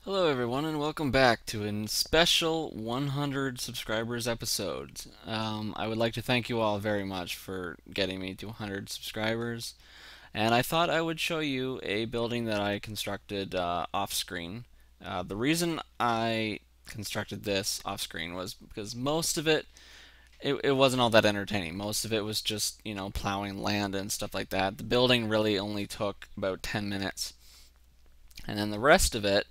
Hello everyone and welcome back to a special 100 subscribers episode. I would like to thank you all very much for getting me to 100 subscribers, and I thought I would show you a building that I constructed off screen. The reason I constructed this off screen was because most of it wasn't all that entertaining. Most of it was just, plowing land and stuff like that. The building really only took about 10 minutes. And then the rest of it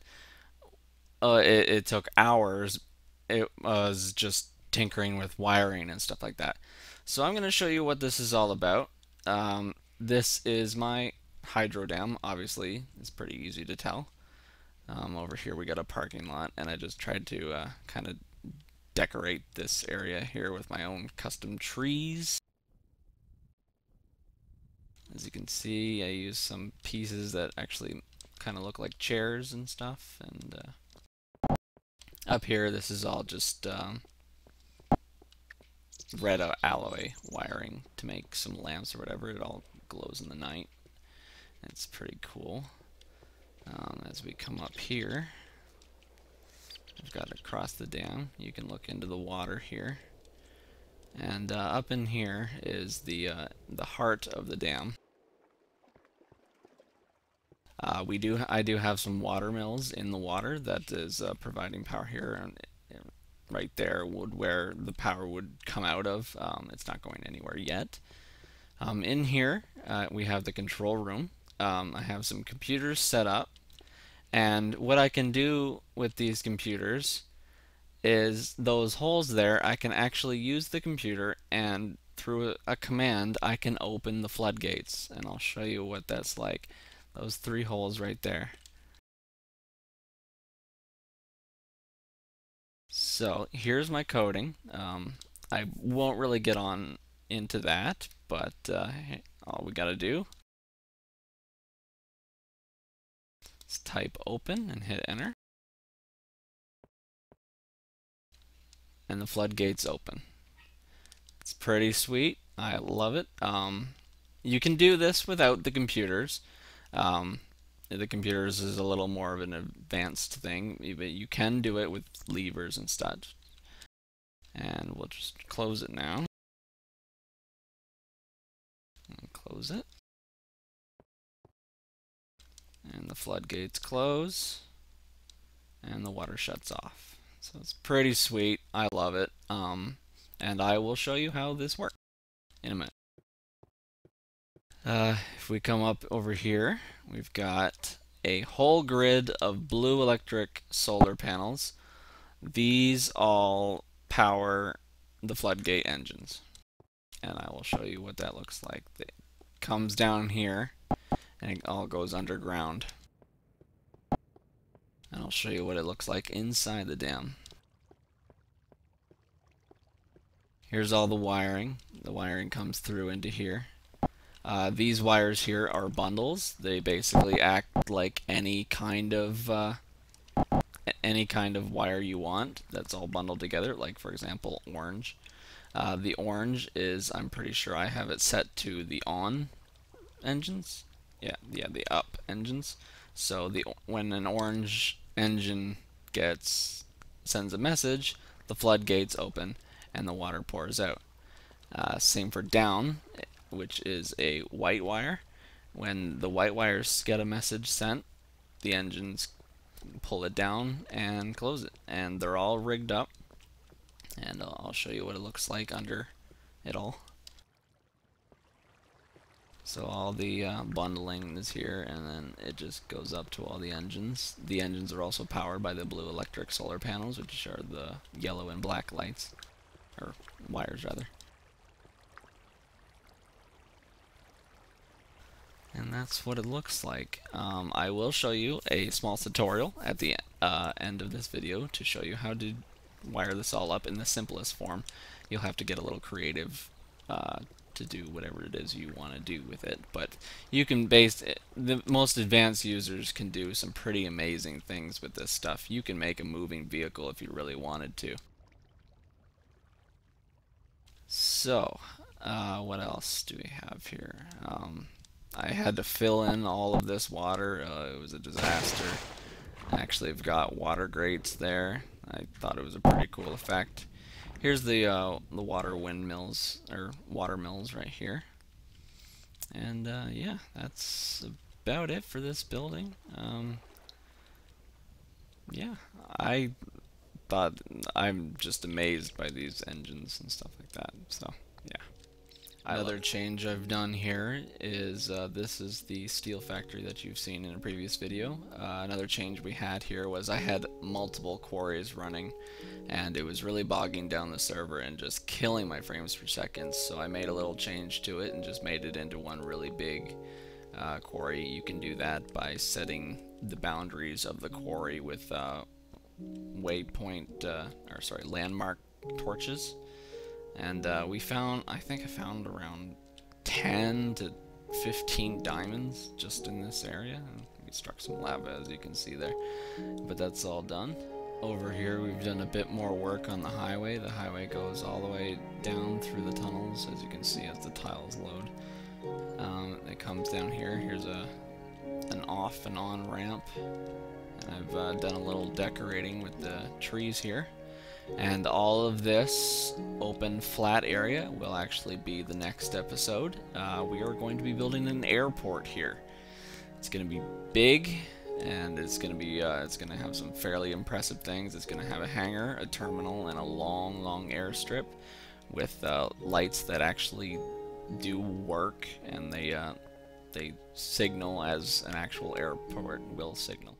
took hours. It was just tinkering with wiring and stuff like that. So I'm going to show you what this is all about. This is my hydro dam. Obviously, it's pretty easy to tell. Over here we got a parking lot, and I just tried to kind of decorate this area here with my own custom trees. As you can see, I used some pieces that actually kind of look like chairs and stuff, and up here, this is all just red alloy wiring to make some lamps or whatever. It all glows in the night. It's pretty cool. As we come up here, I've got across the dam. You can look into the water here. And up in here is the heart of the dam. I do have some water mills in the water that is providing power here, and right there where the power would come out of. It's not going anywhere yet. In here we have the control room. I have some computers set up, and what I can do with these computers is those holes there, I can actually use the computer, and through a command I can open the floodgates, and I'll show you what that's like. Those three holes right there. So here's my coding. I won't really get on into that, but all we gotta do is type open and hit enter, and the floodgates open. It's pretty sweet. I love it. You can do this without the computers. The computers is a little more of an advanced thing, but you can do it with levers and stuff. And we'll just close it now. And close it. And the floodgates close. And the water shuts off. So it's pretty sweet. I love it. And I will show you how this works in a minute. If we come up over here, we've got a whole grid of blue electric solar panels. These all power the floodgate engines, and I will show you what that looks like. It comes down here and it all goes underground, and I'll show you what it looks like inside the dam. Here's all the wiring. The wiring comes through into here. These wires here are bundles. They basically act like any kind of wire you want. That's all bundled together. Like for example, orange. The orange is, I'm pretty sure I have it set to the on engines. Yeah, the up engines. So when an orange engine sends a message, the floodgates open and the water pours out. Same for down, which is a white wire. When the white wires get a message sent, the engines pull it down and close it, and they're all rigged up, and I'll show you what it looks like under it all. So all the bundling is here, and then it just goes up to all the engines. The engines are also powered by the blue electric solar panels, which are the yellow and black lights, or wires rather. And that's what it looks like. I will show you a small tutorial at the end of this video to show you how to wire this all up in the simplest form. You'll have to get a little creative to do whatever it is you want to do with it, but you can the most advanced users can do some pretty amazing things with this stuff. You can make a moving vehicle if you really wanted to. So what else do we have here? I had to fill in all of this water. It was a disaster. Actually, I've got water grates there. I thought it was a pretty cool effect. Here's the water windmills, or water mills right here. And yeah, that's about it for this building. Yeah, I thought I'm just amazed by these engines and stuff like that. So yeah. Another change I've done here is this is the steel factory that you've seen in a previous video. Another change we had here was I had multiple quarries running, and it was really bogging down the server and just killing my frames per second. So I made a little change to it and just made it into one really big quarry. You can do that by setting the boundaries of the quarry with landmark torches. And we found, I think I found around 10 to 15 diamonds just in this area. And we struck some lava, as you can see there. But that's all done. Over here we've done a bit more work on the highway. The highway goes all the way down through the tunnels, as you can see as the tiles load. It comes down here. Here's an off and on ramp. And I've done a little decorating with the trees here. And all of this open flat area will actually be the next episode. We are going to be building an airport here. It's going to be big, and it's going to have some fairly impressive things. It's going to have a hangar, a terminal, and a long airstrip with lights that actually do work, and they signal as an actual airport will signal.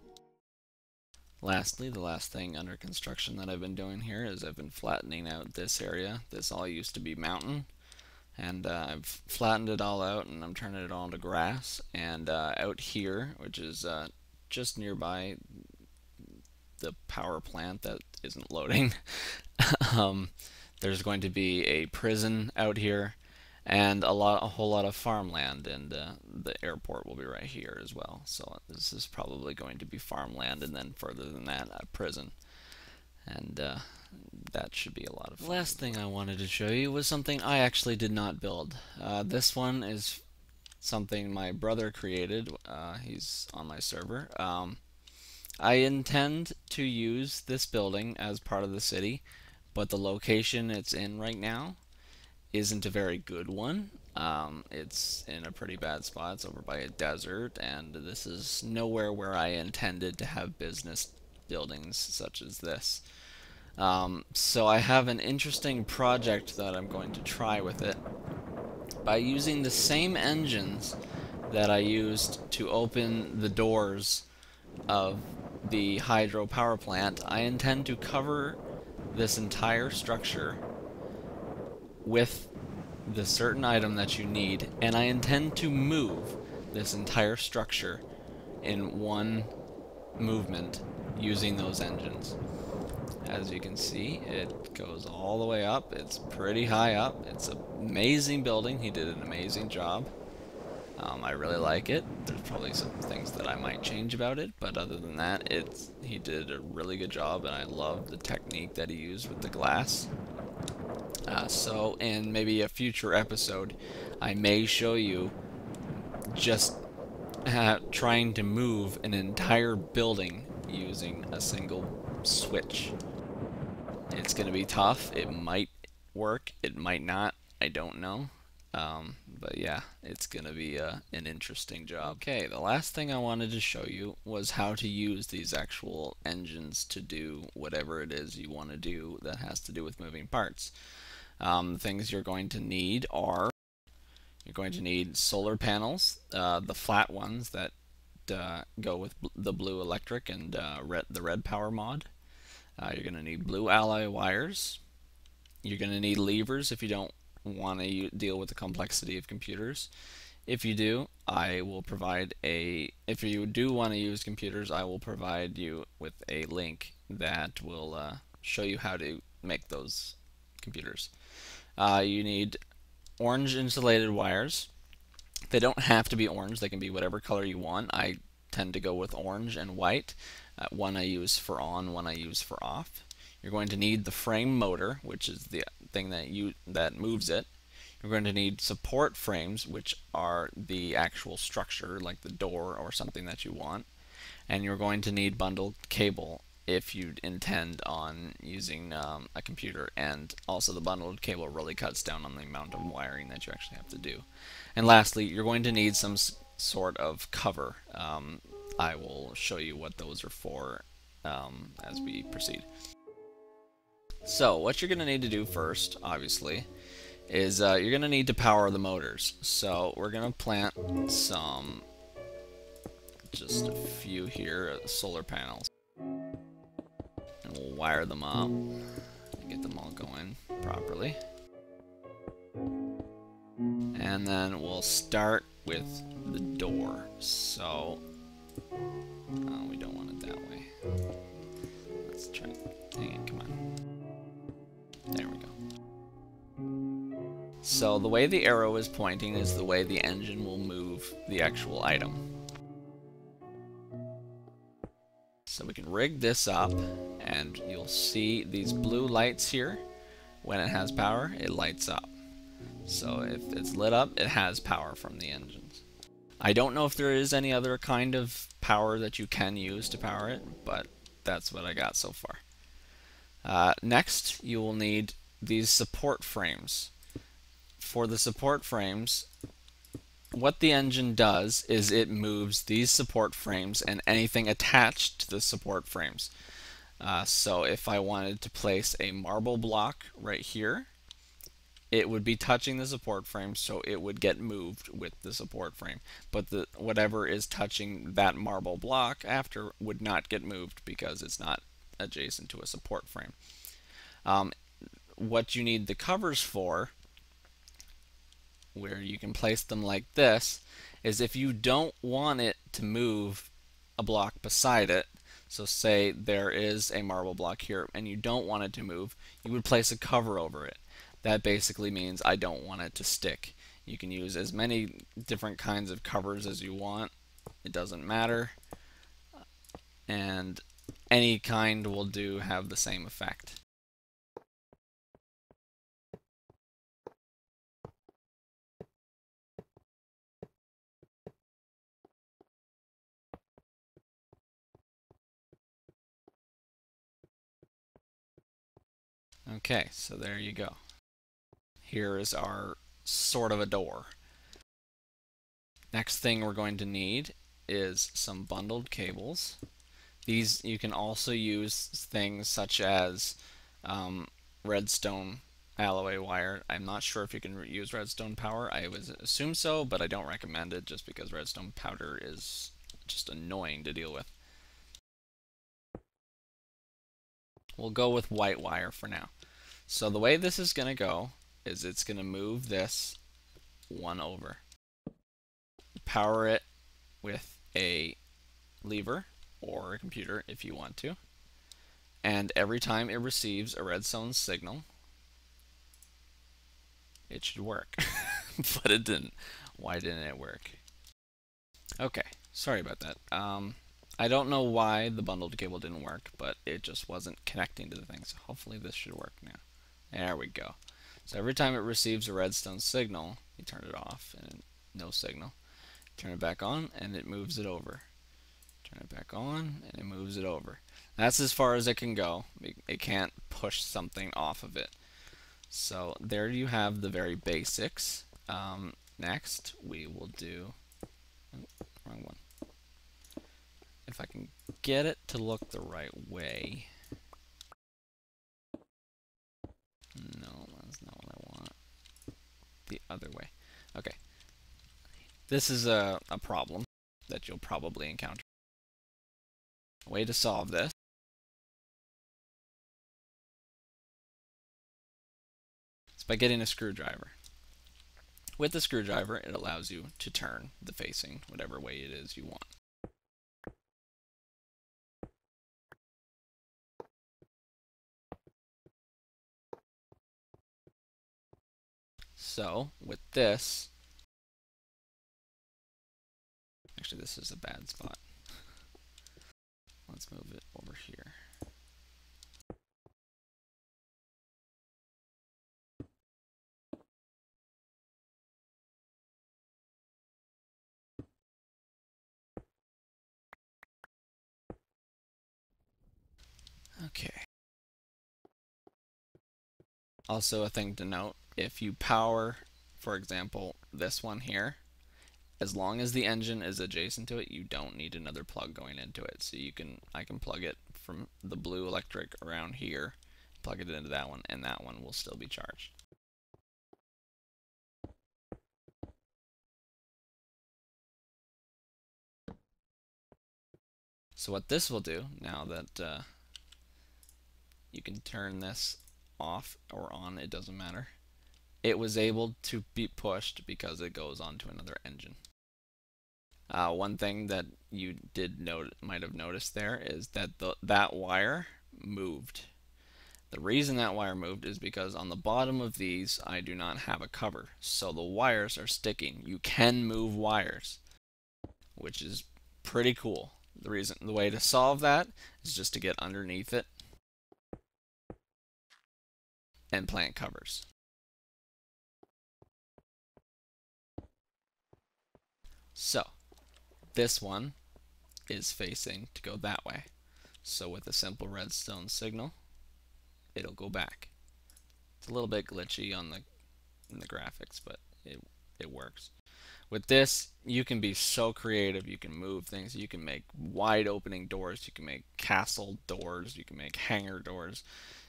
Lastly, the last thing under construction that I've been doing here is I've been flattening out this area. This all used to be mountain, and I've flattened it all out, and I'm turning it all into grass. And out here, which is just nearby the power plant that isn't loading, there's going to be a prison out here, and a whole lot of farmland, and the airport will be right here as well. So this is probably going to be farmland, and then further than that, a prison, and that should be a lot of fun. Last thing I wanted to show you was something I actually did not build. This one is something my brother created. He's on my server. I intend to use this building as part of the city, but the location it's in right now isn't a very good one. It's in a pretty bad spot. It's over by a desert, and this is nowhere where I intended to have business buildings such as this. So I have an interesting project that I'm going to try with it. By using the same engines that I used to open the doors of the hydro power plant, I intend to cover this entire structure with the certain item that you need, and I intend to move this entire structure in one movement using those engines. As you can see, it goes all the way up. It's pretty high up. It's an amazing building. He did an amazing job. I really like it. There's probably some things that I might change about it, but other than that, he did a really good job, and I love the technique that he used with the glass. So in maybe a future episode, I may show you just trying to move an entire building using a single switch. It's going to be tough. It might work. It might not. I don't know. But yeah, it's going to be an interesting job. Okay, the last thing I wanted to show you was how to use these actual engines to do whatever it is you want to do that has to do with moving parts. The things you're going to need are, you're going to need solar panels, the flat ones that go with the blue electric and the red power mod. You're going to need blue alloy wires. You're going to need levers if you don't want to deal with the complexity of computers. If you do, if you do want to use computers, I will provide you with a link that will show you how to make those computers. You need orange insulated wires. They don't have to be orange. They can be whatever color you want. I tend to go with orange and white. One I use for on, one I use for off. You're going to need the frame motor, which is the thing that moves it. You're going to need support frames, which are the actual structure, like the door or something that you want. and you're going to need bundled cable if you intend on using a computer, and also the bundled cable really cuts down on the amount of wiring that you actually have to do. And lastly, you're going to need some sort of cover. I will show you what those are for as we proceed. So what you're going to need to do first, obviously, is you're going to need to power the motors. So we're going to plant just a few here, solar panels. And we'll wire them up and get them all going properly. And then we'll start with the door. So we don't want it that way. Let's try. Dang it, come on. There we go. So the way the arrow is pointing is the way the engine will move the actual item. So we can rig this up, and you'll see these blue lights here. When it has power, it lights up. So if it's lit up, it has power from the engines. I don't know if there is any other kind of power that you can use to power it, but that's what I got so far. Next, you will need these support frames. For the support frames, what the engine does is it moves these support frames and anything attached to the support frames. So if I wanted to place a marble block right here, it would be touching the support frame, so it would get moved with the support frame. But whatever is touching that marble block after would not get moved because it's not adjacent to a support frame. What you need the covers for, where you can place them like this, is if you don't want it to move a block beside it. So say there is a marble block here and you don't want it to move, you would place a cover over it. That basically means I don't want it to stick. You can use as many different kinds of covers as you want. It doesn't matter. And any kind will do have the same effect. Okay, so there you go. Here is our sort of a door. Next thing we're going to need is some bundled cables. These you can also use things such as redstone alloy wire. I'm not sure if you can use redstone power. I would assume so, but I don't recommend it just because redstone powder is just annoying to deal with. We'll go with white wire for now. So the way this is going to go is it's going to move this one over. Power it with a lever or a computer if you want to. And every time it receives a redstone signal, it should work. But it didn't. Why didn't it work? Okay, sorry about that. I don't know why the bundled cable didn't work, but it just wasn't connecting to the thing. So hopefully this should work now. There we go. So every time it receives a redstone signal, you turn it off and no signal. Turn it back on and it moves it over. Turn it back on and it moves it over. That's as far as it can go. It can't push something off of it. So there you have the very basics. Next we will do... Oh, wrong one. If I can get it to look the right way. No, that's not what I want. The other way. Okay. This is a problem that you'll probably encounter. A way to solve this is by getting a screwdriver. With the screwdriver, it allows you to turn the facing whatever way it is you want. So, with this, actually this is a bad spot. Let's move it over here. Okay. Also, a thing to note, if you power, for example, this one here, as long as the engine is adjacent to it, you don't need another plug going into it. So I can plug it from the blue electric around here, plug it into that one, and that one will still be charged. So what this will do, now that you can turn this off or on, it doesn't matter. It was able to be pushed because it goes onto another engine. One thing that you might have noticed there is that that wire moved. The reason that wire moved is because on the bottom of these I do not have a cover, so the wires are sticking. You can move wires, which is pretty cool. The way to solve that is just to get underneath it and plant covers. So this one is facing to go that way. So with a simple redstone signal, it'll go back. It's a little bit glitchy in the graphics, but it works. With this, you can be so creative. You can move things. You can make wide opening doors. You can make castle doors. You can make hangar doors.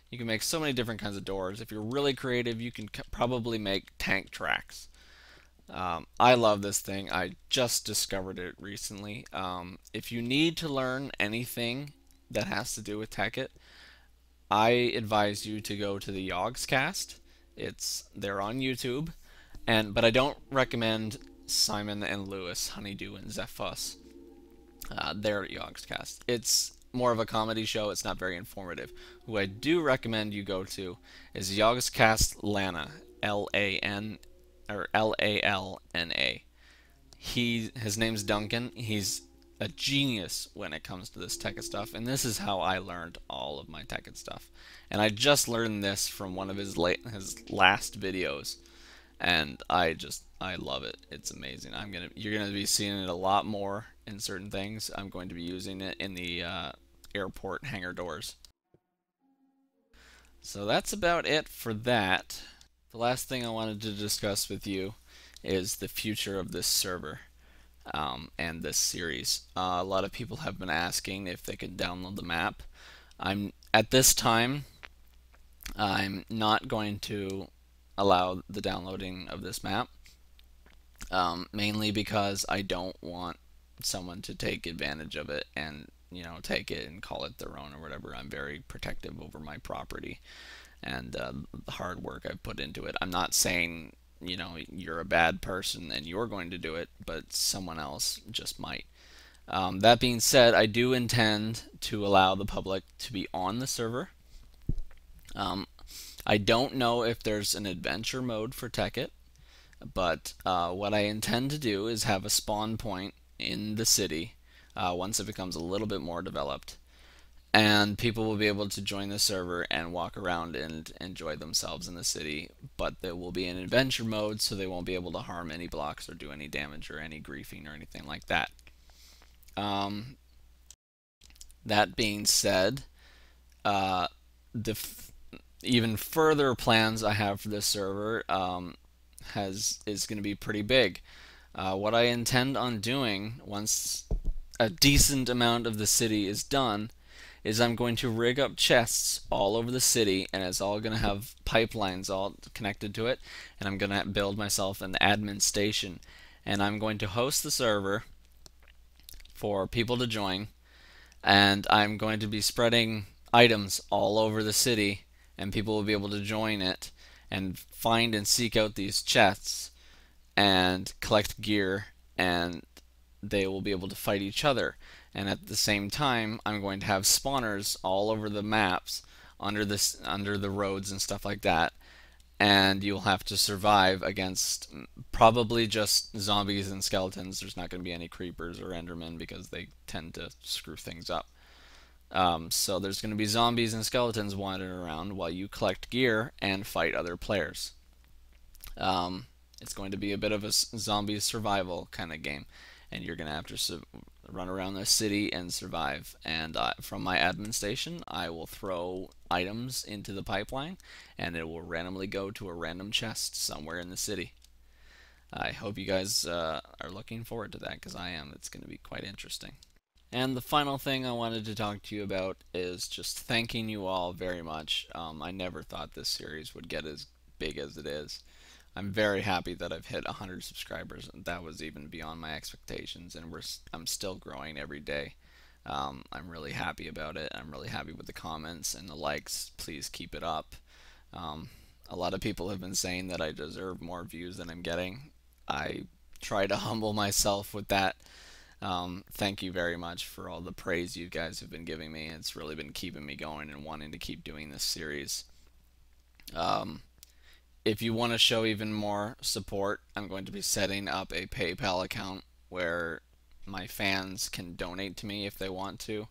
You can make so many different kinds of doors. If you're really creative, you can probably make tank tracks. I love this thing. I just discovered it recently. If you need to learn anything that has to do with Tekkit, I advise you to go to the Yogscast. They're on YouTube, but I don't recommend Simon and Lewis, Honeydew and Zephus. They're at Yogscast. It's more of a comedy show. It's not very informative. Who I do recommend you go to is Yogscast Lana, L-A-N or Lalna. His name's Duncan. He's a genius when it comes to this Tekkit stuff, and this is how I learned all of my Tekkit stuff. And I just learned this from one of his last videos, and I love it. It's amazing. You're gonna be seeing it a lot more in certain things. I'm going to be using it in the airport hangar doors. So that's about it for that. The last thing I wanted to discuss with you is the future of this server and this series. A lot of people have been asking if they could download the map. At this time, I'm not going to allow the downloading of this map, mainly because I don't want someone to take advantage of it and take it and call it their own or whatever. I'm very protective over my property and the hard work I've put into it. I'm not saying you're a bad person and you're going to do it, but someone else just might. That being said, I do intend to allow the public to be on the server. I don't know if there's an adventure mode for Tekkit, but what I intend to do is have a spawn point in the city once it becomes a little bit more developed, and people will be able to join the server and walk around and enjoy themselves in the city, but there will be an adventure mode, so they won't be able to harm any blocks or do any damage or any griefing or anything like that. That being said, even further plans I have for this server is going to be pretty big. What I intend on doing once a decent amount of the city is done is I'm going to rig up chests all over the city, and it's all going to have pipelines all connected to it, and I'm going to build myself an admin station, and I'm going to host the server for people to join, and I'm going to be spreading items all over the city, and people will be able to join it and find and seek out these chests and collect gear, and they will be able to fight each other. And at the same time, I'm going to have spawners all over the maps under the roads and stuff like that, and you'll have to survive against probably just zombies and skeletons. There's not going to be any creepers or endermen because they tend to screw things up. So there's going to be zombies and skeletons wandering around while you collect gear and fight other players. It's going to be a bit of a zombie survival kind of game, and you're going to have to run around the city and survive. And from my admin station, I will throw items into the pipeline, and it will randomly go to a random chest somewhere in the city. I hope you guys are looking forward to that, because I am. It's going to be quite interesting. And the final thing I wanted to talk to you about is just thanking you all very much. I never thought this series would get as big as it is. I'm very happy that I've hit 100 subscribers. That was even beyond my expectations, and I'm still growing every day. I'm really happy about it. I'm really happy with the comments and the likes. Please keep it up. A lot of people have been saying that I deserve more views than I'm getting. I try to humble myself with that. Thank you very much for all the praise you guys have been giving me. It's really been keeping me going and wanting to keep doing this series. If you want to show even more support, I'm going to be setting up a PayPal account where my fans can donate to me if they want to.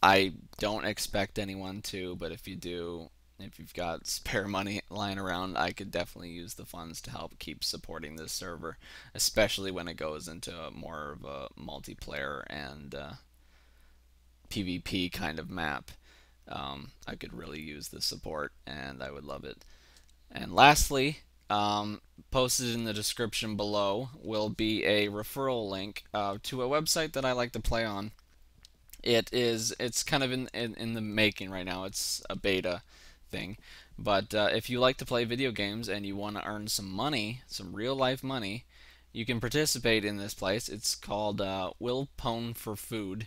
I don't expect anyone to, but if you do, if you've got spare money lying around, I could definitely use the funds to help keep supporting this server, especially when it goes into more of a multiplayer and PvP kind of map. I could really use the support, and I would love it. And lastly, posted in the description below will be a referral link to a website that I like to play on. It's kind of in the making right now. It's a beta thing. But if you like to play video games and you want to earn some money, some real life money, you can participate in this place. It's called Will Pwn for Food.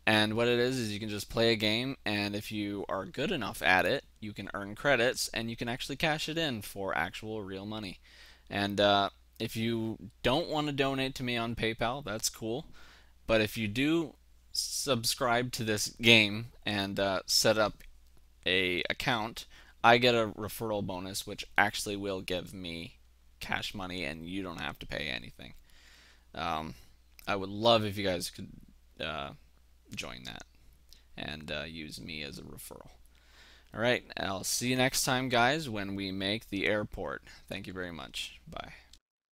And what it is you can just play a game, and if you are good enough at it, you can earn credits, and you can actually cash it in for actual real money. And if you don't want to donate to me on PayPal, that's cool. But if you do subscribe to this game and set up a account, I get a referral bonus, which actually will give me cash money, and you don't have to pay anything. I would love if you guys could join that and use me as a referral. Alright, I'll see you next time, guys, when we make the airport. Thank you very much. Bye.